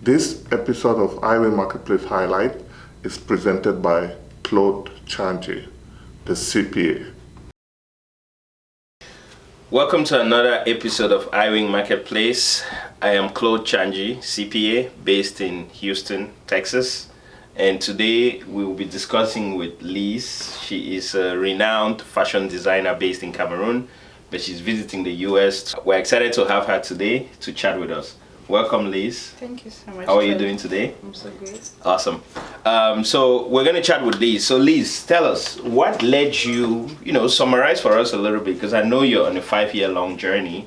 This episode of Iwing Marketplace Highlight is presented by Claude Nchanji, the CPA. Welcome to another episode of Iwing Marketplace. I am Claude Nchanji, CPA, based in Houston, Texas. And today we will be discussing with Liz. She is a renowned fashion designer based in Cameroon, but she's visiting the US. We're excited to have her today to chat with us. Welcome, Liz. Thank you so much. How are you doing today? I'm so good. Awesome. So we're going to chat with Liz. So Liz, tell us, what led you, summarize for us a little bit, because I know you're on a 5-year-long journey,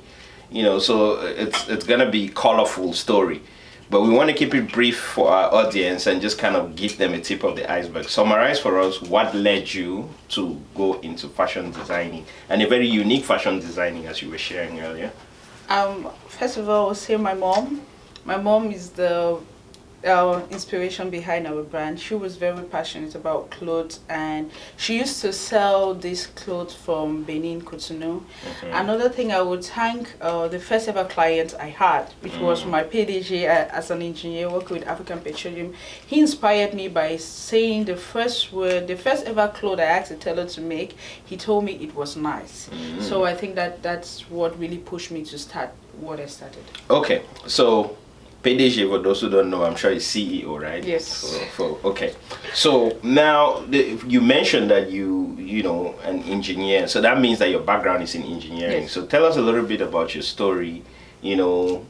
so it's going to be a colorful story. But we want to keep it brief for our audience and just kind of give them a tip of the iceberg. Summarize for us what led you to go into fashion designing, and a very unique fashion designing, as you were sharing earlier. First of all, I will say my mom. My mom is the inspiration behind our brand. She was very passionate about clothes, and she used to sell these clothes from Benin, Cotonou. Another thing, I would thank the first ever client I had, which was my PDG as an engineer working with African Petroleum. He inspired me by saying the first word, the first ever cloth I asked the tailor to make. He told me it was nice. So I think that's what really pushed me to start what I started. Okay, so PDG, for those who don't know, I'm sure is CEO, right? Yes. Okay. So now you mentioned that you an engineer, so that means that your background is in engineering. Yes. So tell us a little bit about your story, your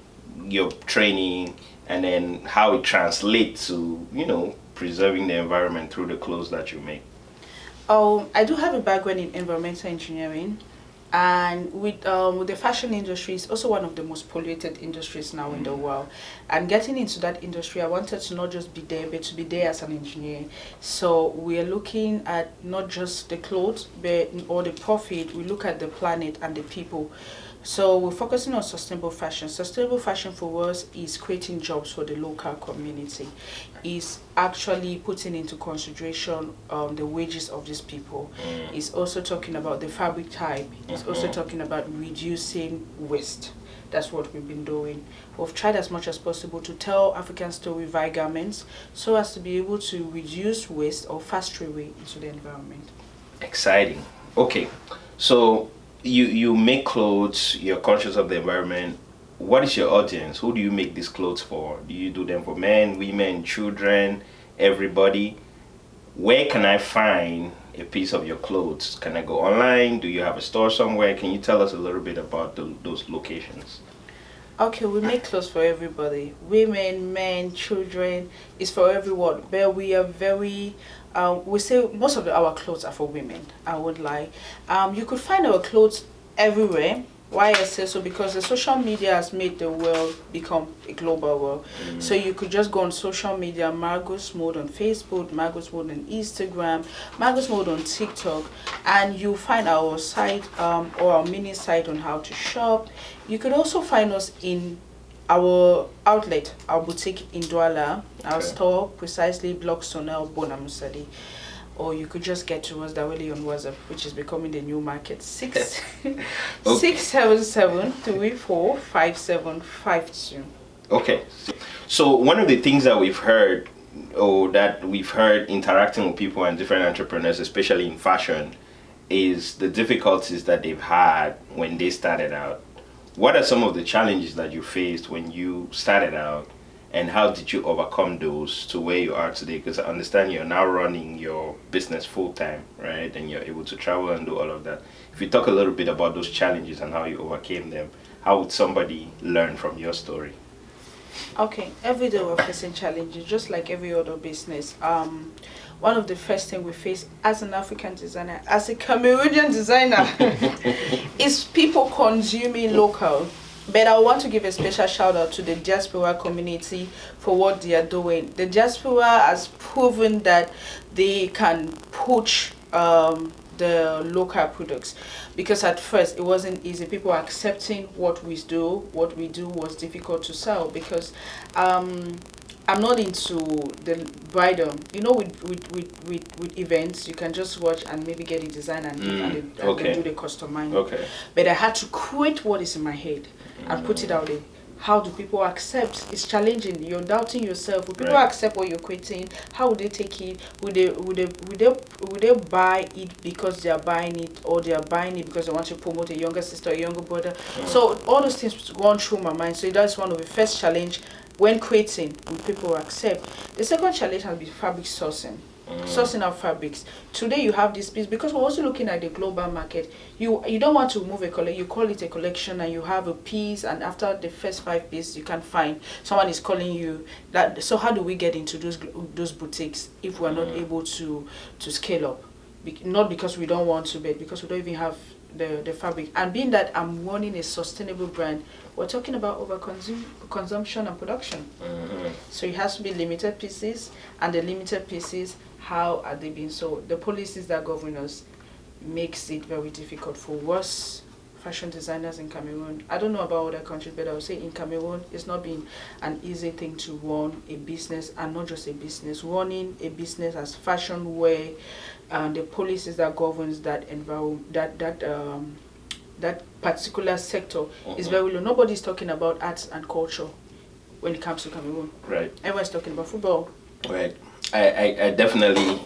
training, and then how it translates to preserving the environment through the clothes that you make. I do have a background in environmental engineering. And with the fashion industry, it's also one of the most polluted industries now in the world. And getting into that industry, I wanted to not just be there, but to be there as an engineer. So we are looking at not just the clothes, or the profit. We look at the planet and the people. So we're focusing on sustainable fashion. Sustainable fashion for us is creating jobs for the local community. Is actually putting into consideration the wages of these people. It's also talking about the fabric type. It's also talking about reducing waste. That's what we've been doing. We've tried as much as possible to tell African story via garments so as to be able to reduce waste or fast away into the environment. Exciting. Okay, so you make clothes, you're conscious of the environment. What is your audience? Who do you make these clothes for? Do you do them for men, women, children, everybody? Where can I find a piece of your clothes? Can I go online? Do you have a store somewhere? Can you tell us a little bit about those locations? Okay, we make clothes for everybody. Women, men, children, it's for everyone. But we are very, we say most of our clothes are for women, I would lie. You could find our clothes everywhere. Why I say so? Because the social media has made the world become a global world. So you could just go on social media, Margo's Mode on Facebook, Margo's Mode on Instagram, Margo's Mode on TikTok, and you find our site or our mini site on how to shop. You could also find us in our outlet, our boutique in Douala, our store, precisely Block Sonel Bonamusadi. Or you could just get to us directly on WhatsApp, which is becoming the new market. 677-345752. Okay. So one of the things that we've heard, interacting with people and different entrepreneurs, especially in fashion, is the difficulties that they've had when they started out. What are some of the challenges that you faced when you started out? And how did you overcome those to where you are today? Because I understand you're now running your business full time, right? And you're able to travel and do all of that. If you talk a little bit about those challenges and how you overcame them, how would somebody learn from your story? Okay, every day we're facing challenges, just like every other business. One of the first things we face as an African designer, as a Cameroonian designer, is people consuming local. But I want to give a special shout out to the diaspora community for what they are doing. The diaspora has proven that they can push the local products, because at first it wasn't easy. People are accepting what we do. What we do was difficult to sell because I'm not into the bridal. With events, you can just watch and maybe get a design and and do the customizing. Okay. But I had to create what is in my head and put it out there. how do people accept? It's challenging. You're doubting yourself. Will people Right. accept what you're creating? How would they take it? Would they buy it because they are buying it, or they are buying it because they want to promote a younger sister, a younger brother? So all those things run through my mind. So that's one of the first challenge when creating. Will people accept? The second challenge has been fabric sourcing. Sourcing out fabrics. Today you have this piece, because we're also looking at the global market. You don't want to move a collection, you call it a collection, and you have a piece, and after the first 5 pieces you can't find, someone is calling you that. So how do we get into those boutiques if we're not able to scale up? Not because we don't want to, but because we don't even have the fabric. And being that I'm running a sustainable brand, we're talking about consumption and production. So it has to be limited pieces, and the limited pieces, how are they being sold? The policies that govern us makes it very difficult for us fashion designers in Cameroon. I don't know about other countries, but I would say in Cameroon, it's not been an easy thing to run a business, and not just a business. Running a business as fashion wear, and the policies that governs that environment, that particular sector is very low. Nobody's talking about arts and culture when it comes to Cameroon. Right. Everyone's talking about football. Right. I definitely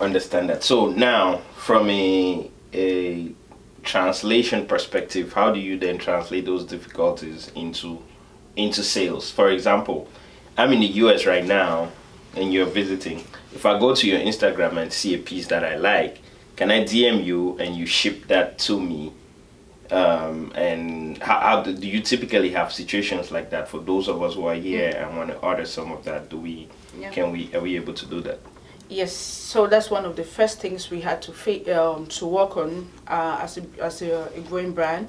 understand that. So now, from a translation perspective, how do you then translate those difficulties into sales? For example, I'm in the US right now, and you're visiting. If I go to your Instagram and see a piece that I like, can I DM you and you ship that to me? And how do you typically have situations like that for those of us who are here and want to order some of that? Are we able to do that? Yes, so that's one of the first things we had to work on as a growing brand.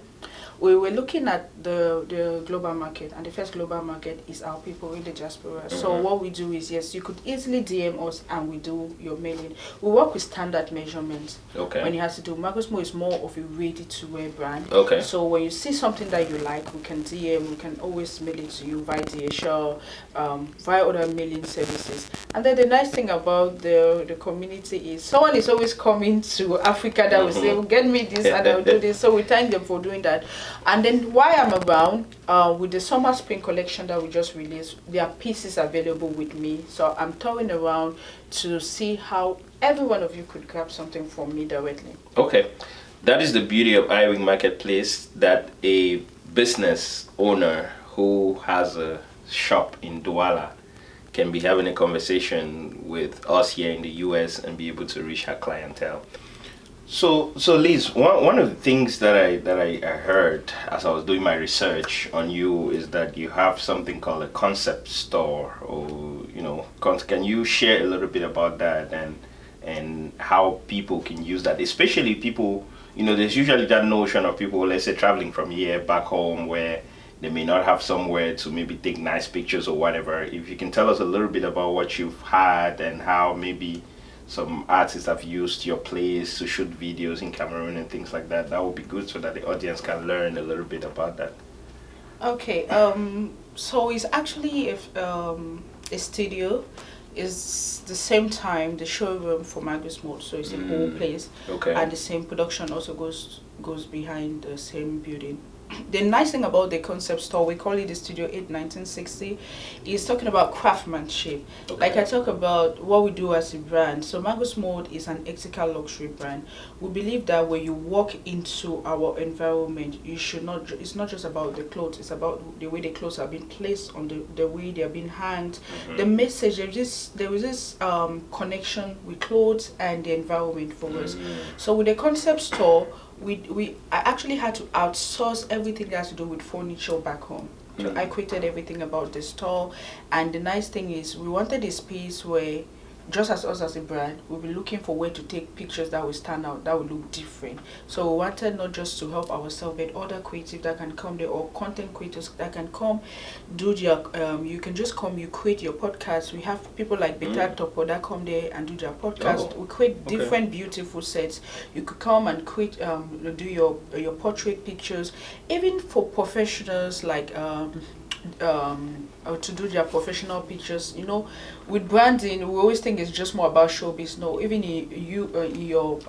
We were looking at the global market, and the first global market is our people in the diaspora. So what we do is, yes, you could easily DM us and we do your mailing. We work with standard measurements. Okay. When it has to do, Margo is more of a ready-to-wear brand. Okay. So when you see something that you like, we can DM, we can always mail it to you via DHL, via other mailing services. And then the nice thing about the community is someone is always coming to Africa that will say, well, get me this and I'll do this. So we thank them for doing that. And then while I'm around, with the summer spring collection that we just released, there are pieces available with me. So I'm touring around to see how every one of you could grab something from me directly. Okay. That is the beauty of Iwing Marketplace, that a business owner who has a shop in Douala can be having a conversation with us here in the US and be able to reach her clientele. So Liz, one of the things that I heard as I was doing my research on you is that you have something called a concept store, or can you share a little bit about that and how people can use that, especially people, there's usually that notion of people, let's say, traveling from here back home where they may not have somewhere to maybe take nice pictures or whatever. If you can tell us a little bit about what you've had and how maybe some artists have used your place to shoot videos in Cameroon and things like that, that would be good so that the audience can learn a little bit about that. Okay, so it's actually a studio. It's the same time the showroom for Margo's Mode, so it's a whole place. Okay. And the same production also goes behind the same building. The nice thing about the concept store, we call it the Studio 8 1960, is talking about craftsmanship. Okay. Like I talk about what we do as a brand. So Margo's Mode is an ethical luxury brand. We believe that when you walk into our environment, it's not just about the clothes, it's about the way the clothes are being placed on the way they are being hanged. The message, there is this connection with clothes and the environment for us. So with the concept store, I actually had to outsource everything that has to do with furniture back home. So I created everything about the store, and the nice thing is we wanted a space where, just as us as a brand, we'll be looking for where to take pictures that will stand out, that will look different. So we wanted not just to help ourselves, but other creatives that can come there, or content creators that can come do their, you can just come, you create your podcast. We have people like Beta Topo that come there and do their podcast. We create different beautiful sets. You could come and create, do your portrait pictures, even for professionals like to do their professional pictures. With branding, we always think it's just more about showbiz. No, even in your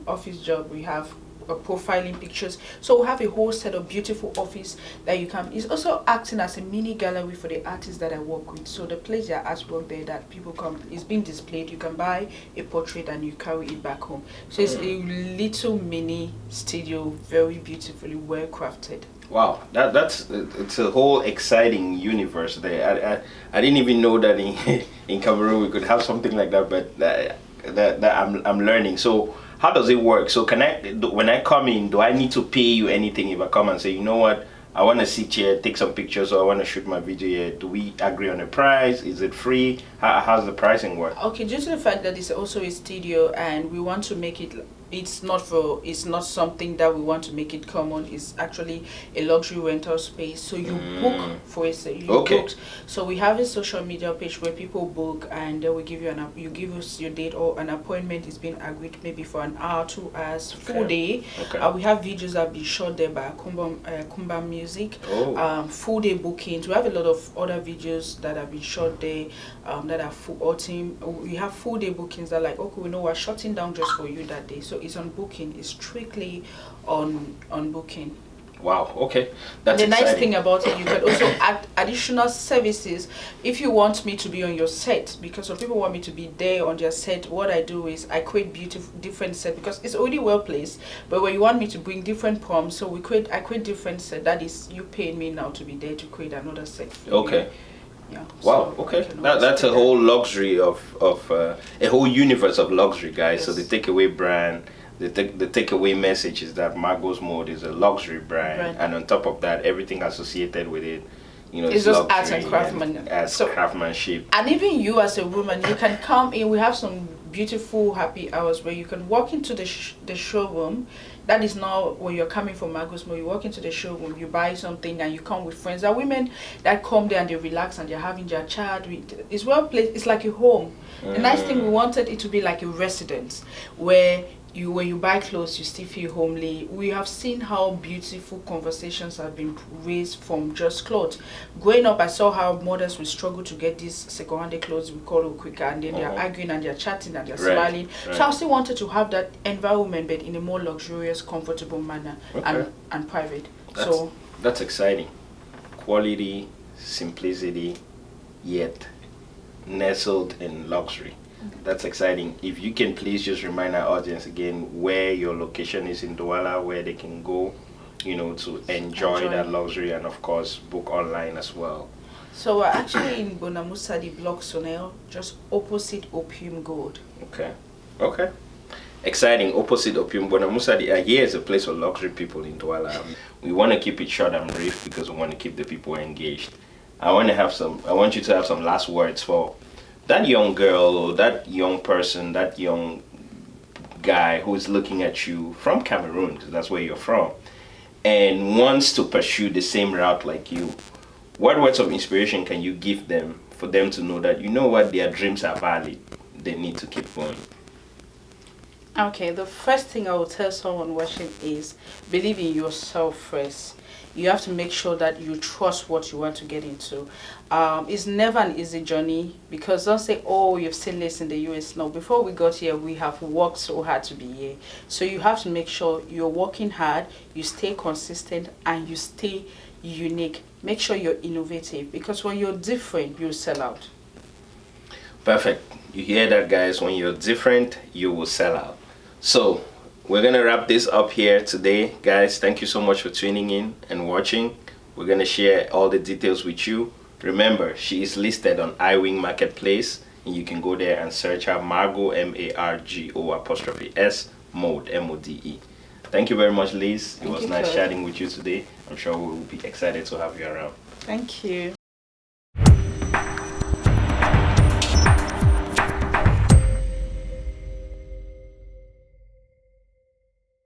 office job, we have profiling pictures. So we have a whole set of beautiful office that you can. It's also acting as a mini gallery for the artists that I work with. So the place their artwork there that people come is being displayed. You can buy a portrait and you carry it back home. So it's a little mini studio, very beautifully well crafted. Wow, it's a whole exciting universe there. I didn't even know that in Cameroon we could have something like that, but that I'm learning. So how does it work? So when I come in, do I need to pay you anything if I come and say, you know what, I want to sit here, take some pictures, or I want to shoot my video here? Do we agree on a price? Is it free? How's the pricing work? Okay, due to the fact that it's also a studio and we want to make it, it's not something that we want to make it common. It's actually a luxury rental space. So you book for a book. So we have a social media page where people book, and they will give you give us your date, or an appointment is being agreed maybe for an hour, 2 hours, full day. We have videos that have been shot there by Kumba Music. Full day bookings. We have a lot of other videos that have been shot there that are full team. We have full day bookings that like, okay, we know we're shutting down just for you that day. So it's on booking. It's strictly on booking. Wow. Okay. That's the exciting. Nice thing about it, you can also add additional services if you want me to be on your set, because some people want me to be there on their set. What I do is I create beautiful different set, because it's already well placed, but when you want me to bring different prompts, so I create different set. That is, you paying me now to be there to create another set for okay you. Yeah. Wow. So okay. That's a whole luxury of a whole universe of luxury, guys. Yes. So the takeaway brand, the takeaway message is that Margo's Mode is a luxury brand, and on top of that, everything associated with it, you know, it's just art and craftsmanship. And even you as a woman, you can come in. We have some beautiful happy hours where you can walk into the showroom. That is not when you're coming from Margo's Mode. You walk into the showroom, you buy something, and you come with friends. There are women that come there and they relax and they're having their chat. It's well placed. It's like a home. The nice thing, we wanted it to be like a residence where when you buy clothes, you still feel homely. We have seen how beautiful conversations have been raised from just clothes. Growing up, I saw how mothers will struggle to get these second-hand clothes we call quicker, and then they're arguing and they're chatting and they're smiling. So I still wanted to have that environment, but in a more luxurious, comfortable manner and private. That's exciting. Quality, simplicity, yet nestled in luxury. That's exciting. If you can please just remind our audience again where your location is in Douala, where they can go, you know, to enjoy that luxury, and of course book online as well. So we're actually in Bonamusa, the block Sonel, just opposite Opium Gold. Okay. Exciting. Opposite Opium. Bonamusa, here is a place for luxury people in Douala. We want to keep it short and brief because we want to keep the people engaged. I want you to have some last words for that young girl, or that young person, that young guy who is looking at you from Cameroon, because that's where you're from, and wants to pursue the same route like you. What words of inspiration can you give them for them to know that, you know what, their dreams are valid, they need to keep going? Okay, the first thing I will tell someone watching is believe in yourself first. You have to make sure that you trust what you want to get into. It's never an easy journey, because don't say, oh, you've seen this in the US. No, before we got here, we have worked so hard to be here. So you have to make sure you're working hard, you stay consistent, and you stay unique. Make sure you're innovative, because when you're different, you'll sell out. Perfect. You hear that, guys? When you're different, you will sell out. So we're going to wrap this up here today. Guys, thank you so much for tuning in and watching. We're going to share all the details with you. Remember, she is listed on Iwing Marketplace, and you can go there and search her Margo, MARGO''S, Mode, MODE. Thank you very much, Liz. It was nice chatting with you today. I'm sure we will be excited to have you around. Thank you.